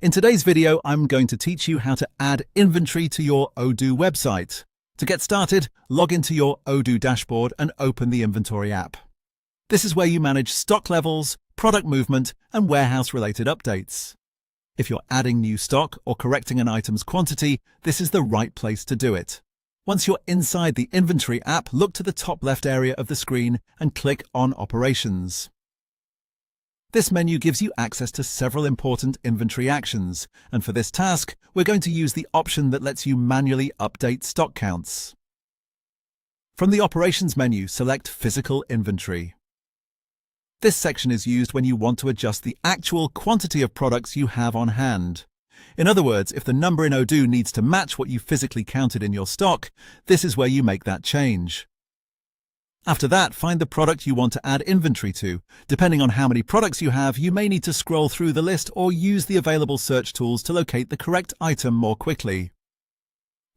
In today's video, I'm going to teach you how to add inventory to your Odoo website. To get started, log into your Odoo dashboard and open the Inventory app. This is where you manage stock levels, product movement, and warehouse-related updates. If you're adding new stock or correcting an item's quantity, this is the right place to do it. Once you're inside the Inventory app, look to the top left area of the screen and click on Operations. This menu gives you access to several important inventory actions, and for this task, we're going to use the option that lets you manually update stock counts. From the Operations menu, select Physical Inventory. This section is used when you want to adjust the actual quantity of products you have on hand. In other words, if the number in Odoo needs to match what you physically counted in your stock, this is where you make that change. After that, find the product you want to add inventory to. Depending on how many products you have, you may need to scroll through the list or use the available search tools to locate the correct item more quickly.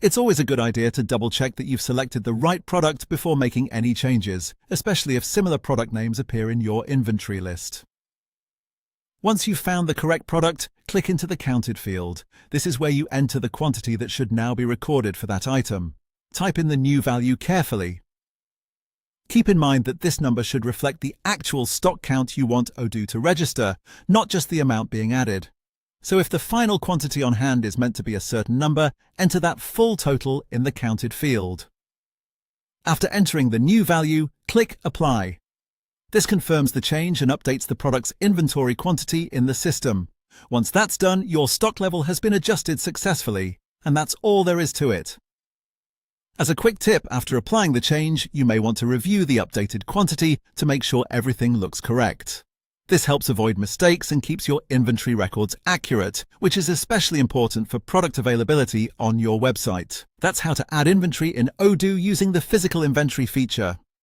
It's always a good idea to double-check that you've selected the right product before making any changes, especially if similar product names appear in your inventory list. Once you've found the correct product, click into the Counted field. This is where you enter the quantity that should now be recorded for that item. Type in the new value carefully. Keep in mind that this number should reflect the actual stock count you want Odoo to register, not just the amount being added. So if the final quantity on hand is meant to be a certain number, enter that full total in the Counted field. After entering the new value, click Apply. This confirms the change and updates the product's inventory quantity in the system. Once that's done, your stock level has been adjusted successfully, and that's all there is to it. As a quick tip, after applying the change, you may want to review the updated quantity to make sure everything looks correct. This helps avoid mistakes and keeps your inventory records accurate, which is especially important for product availability on your website. That's how to add inventory in Odoo using the Physical Inventory feature.